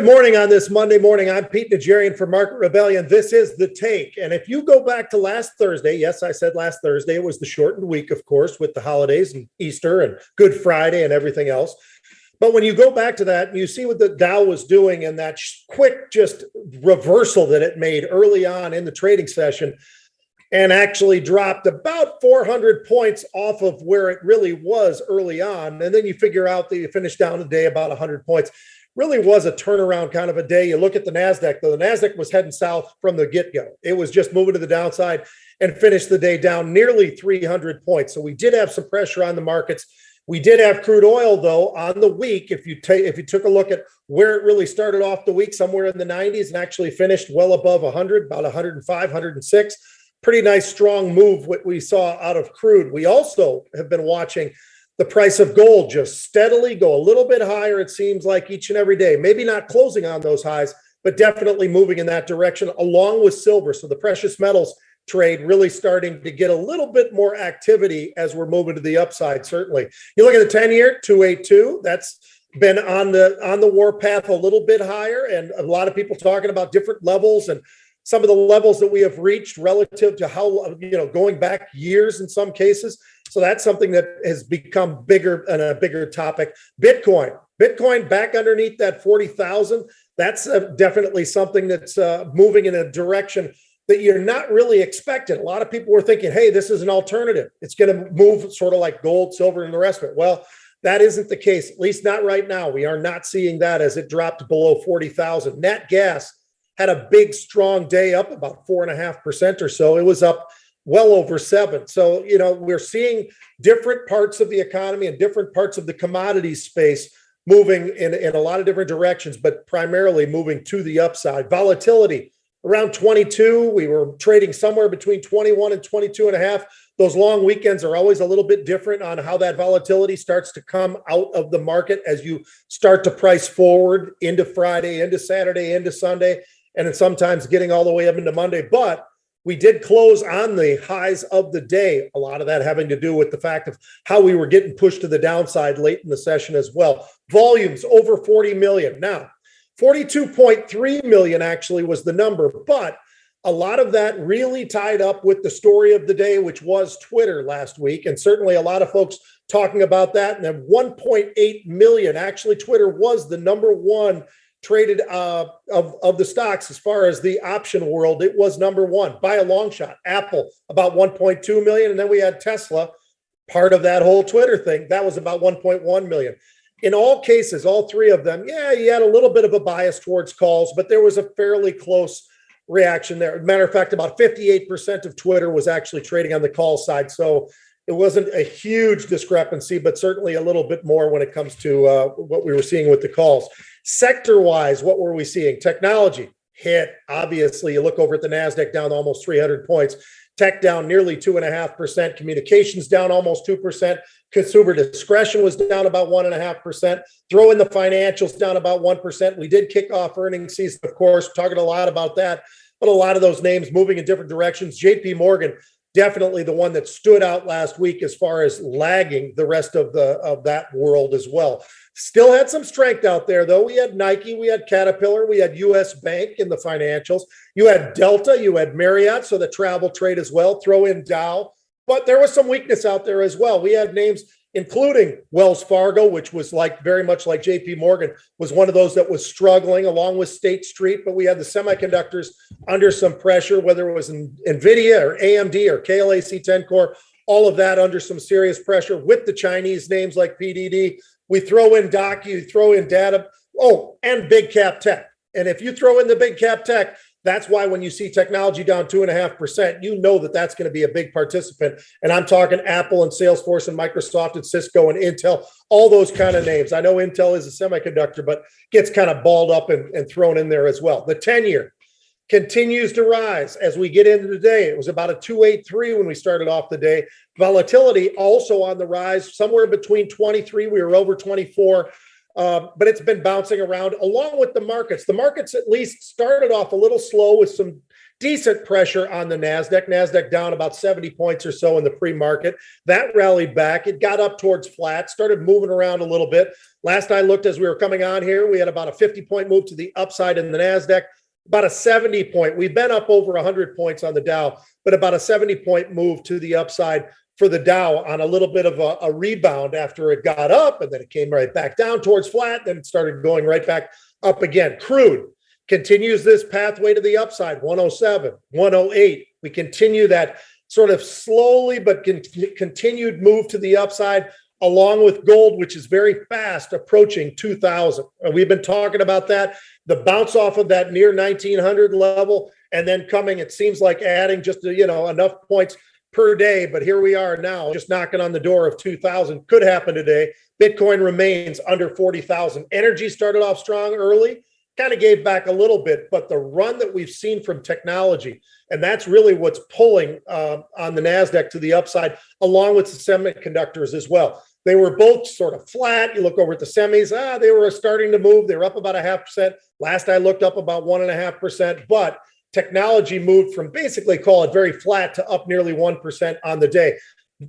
Good morning on this Monday morning. I'm Pete Najarian for Market Rebellion. This is The Take. And if you go back to last Thursday, yes, I said last Thursday, it was the shortened week, of course, with the holidays and Easter and Good Friday and everything else. But when you go back to that, you see what the Dow was doing and that quick just reversal that it made early on in the trading session and actually dropped about 400 points off of where it really was early on. And then you figure out that you finished down the day about 100 points. Really was a turnaround kind of a day. You look at the NASDAQ, though, the NASDAQ was heading south from the get-go. It was just moving to the downside and finished the day down nearly 300 points. So we did have some pressure on the markets. We did have crude oil, though, on the week. If you took a look at where it really started off the week, somewhere in the 90s and actually finished well above 100, about 105, 106. Pretty nice, strong move what we saw out of crude. We also have been watching the price of gold just steadily go a little bit higher, it seems like, each and every day. Maybe not closing on those highs, but definitely moving in that direction, along with silver. So the precious metals trade really starting to get a little bit more activity as we're moving to the upside, certainly. You look at the 10-year, 282, that's been on the warpath a little bit higher, and a lot of people talking about different levels and some of the levels that we have reached relative to how, going back years in some cases. So that's something that has become bigger and a bigger topic. Bitcoin back underneath that 40,000. That's definitely something that's moving in a direction that you're not really expecting. A lot of people were thinking, hey, this is an alternative. It's going to move sort of like gold, silver, and the rest of it. Well, that isn't the case, at least not right now. We are not seeing that as it dropped below 40,000. Nat gas had a big, strong day up about 4.5% or so. It was up well over 7. So, we're seeing different parts of the economy and different parts of the commodities space moving in a lot of different directions, but primarily moving to the upside. Volatility around 22. We were trading somewhere between 21 and 22 and a half. Those long weekends are always a little bit different on how that volatility starts to come out of the market as you start to price forward into Friday, into Saturday, into Sunday, and then sometimes getting all the way up into Monday. But we did close on the highs of the day, a lot of that having to do with the fact of how we were getting pushed to the downside late in the session as well. Volumes over 40 million. Now, 42.3 million actually was the number, but a lot of that really tied up with the story of the day, which was Twitter last week. And certainly a lot of folks talking about that. And then 1.8 million, actually Twitter was the number one traded of the stocks as far as the option world. It was number one by a long shot. Apple about 1.2 million, and then we had Tesla, part of that whole Twitter thing, that was about 1.1 million. In all cases, all three of them, you had a little bit of a bias towards calls, but there was a fairly close reaction there. Matter of fact, about 58% of Twitter was actually trading on the call side. So it wasn't a huge discrepancy, but certainly a little bit more when it comes to what we were seeing with the calls. Sector-wise, what were we seeing? Technology hit. Obviously, you look over at the NASDAQ, down almost 300 points. Tech down nearly 2.5%. Communications down almost 2%. Consumer discretion was down about 1.5%. Throw in the financials down about 1%. We did kick off earnings season, of course, talking a lot about that, but a lot of those names moving in different directions. JP Morgan, definitely the one that stood out last week as far as lagging the rest of that world as well. Still had some strength out there, though. We had Nike, we had Caterpillar, we had U.S. Bank in the financials. You had Delta, you had Marriott, so the travel trade as well. Throw in Dow. But there was some weakness out there as well. We had names including Wells Fargo, which was very much like JP Morgan, was one of those that was struggling along with State Street. But we had the semiconductors under some pressure, whether it was NVIDIA or AMD or KLAC 10 Core, all of that under some serious pressure with the Chinese names like PDD. We throw in Docu, you throw in data, and big cap tech. And if you throw in the big cap tech, that's why when you see technology down 2.5%, you know that that's going to be a big participant. And I'm talking Apple and Salesforce and Microsoft and Cisco and Intel, all those kind of names. I know Intel is a semiconductor, but gets kind of balled up and thrown in there as well. The 10-year continues to rise as we get into the day. It was about a 283 when we started off the day. Volatility also on the rise, somewhere between 23. We were over 24. But it's been bouncing around along with the markets. The markets at least started off a little slow with some decent pressure on the NASDAQ. NASDAQ down about 70 points or so in the pre-market. That rallied back. It got up towards flat, started moving around a little bit. Last I looked as we were coming on here, we had about a 50-point move to the upside in the NASDAQ, about a 70-point. We've been up over 100 points on the Dow, but about a 70-point move to the upside for the Dow on a little bit of a rebound after it got up, and then it came right back down towards flat, then it started going right back up again. Crude continues this pathway to the upside, 107, 108. We continue that sort of slowly but continued move to the upside, along with gold, which is very fast approaching 2,000. We've been talking about that, the bounce off of that near 1,900 level, and then coming, it seems like adding just, enough points per day. But here we are now, just knocking on the door of 2,000. Could happen today. Bitcoin remains under 40,000. Energy started off strong early, kind of gave back a little bit, but the run that we've seen from technology, and that's really what's pulling on the NASDAQ to the upside, along with the semiconductors as well. They were both sort of flat. You look over at the semis, they were starting to move. They were up about 0.5%. Last I looked, up about 1.5%, but technology moved from basically, call it very flat, to up nearly 1% on the day.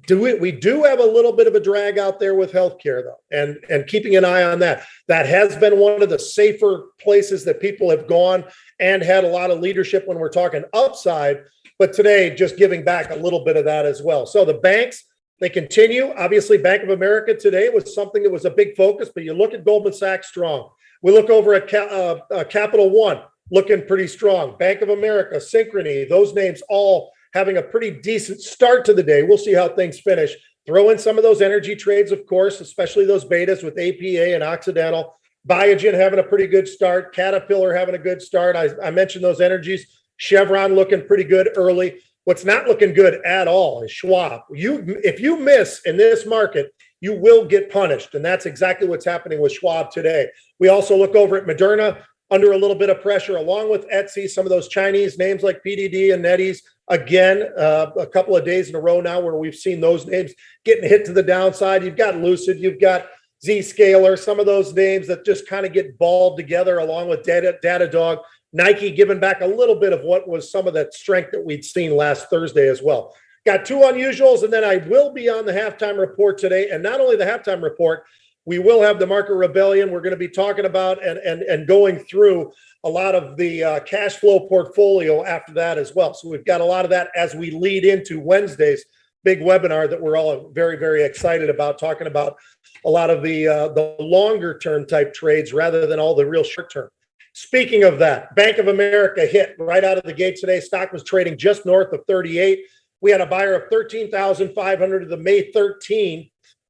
We do have a little bit of a drag out there with healthcare, though, and keeping an eye on that. That has been one of the safer places that people have gone and had a lot of leadership when we're talking upside. But today, just giving back a little bit of that as well. So the banks, they continue. Obviously, Bank of America today was something that was a big focus, but you look at Goldman Sachs strong. We look over at Capital One, looking pretty strong. Bank of America, Synchrony, those names all having a pretty decent start to the day. We'll see how things finish. Throw in some of those energy trades, of course, especially those betas with APA and Occidental. Biogen having a pretty good start. Caterpillar having a good start. I mentioned those energies. Chevron looking pretty good early. What's not looking good at all is Schwab. If you miss in this market, you will get punished. And that's exactly what's happening with Schwab today. We also look over at Moderna, under a little bit of pressure, along with Etsy, some of those Chinese names like PDD and NetEase. Again, a couple of days in a row now where we've seen those names getting hit to the downside. You've got Lucid, you've got Zscaler, some of those names that just kind of get balled together, along with Datadog. Nike giving back a little bit of what was some of that strength that we'd seen last Thursday as well. Got two unusuals, and then I will be on the halftime report today. And not only the halftime report, we will have the market rebellion. We're going to be talking about and going through a lot of the cash flow portfolio after that as well. So we've got a lot of that as we lead into Wednesday's big webinar that we're all very, very excited about, talking about a lot of the longer term type trades rather than all the real short term. Speaking of that, Bank of America hit right out of the gate today. Stock was trading just north of 38. We had a buyer of 13,500 of the May 13.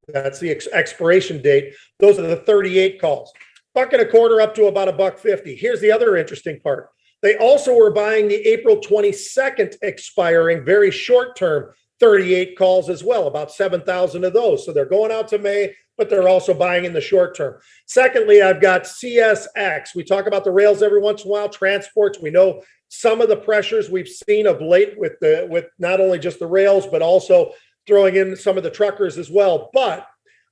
That's the expiration date. Those are the 38 calls. $1.25 up to about $1.50. Here's the other interesting part. They also were buying the April 22nd expiring, very short-term 38 calls as well, about 7,000 of those. So they're going out to May, but they're also buying in the short term. Secondly, I've got CSX. We talk about the rails every once in a while, transports. We know some of the pressures we've seen of late with not only just the rails, but also throwing in some of the truckers as well. But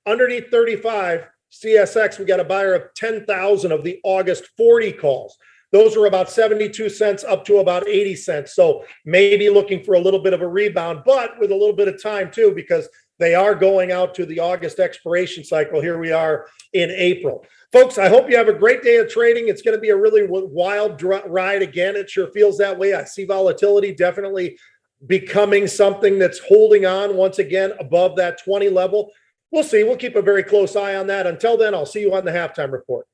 underneath 35, CSX, we got a buyer of 10,000 of the August 40 calls. Those are about 72 cents up to about 80 cents. So maybe looking for a little bit of a rebound, but with a little bit of time too, because they are going out to the August expiration cycle. Here we are in April. Folks, I hope you have a great day of trading. It's going to be a really wild ride again. It sure feels that way. I see volatility definitely becoming something that's holding on once again above that 20 level. We'll see. We'll keep a very close eye on that. Until then, I'll see you on the halftime report.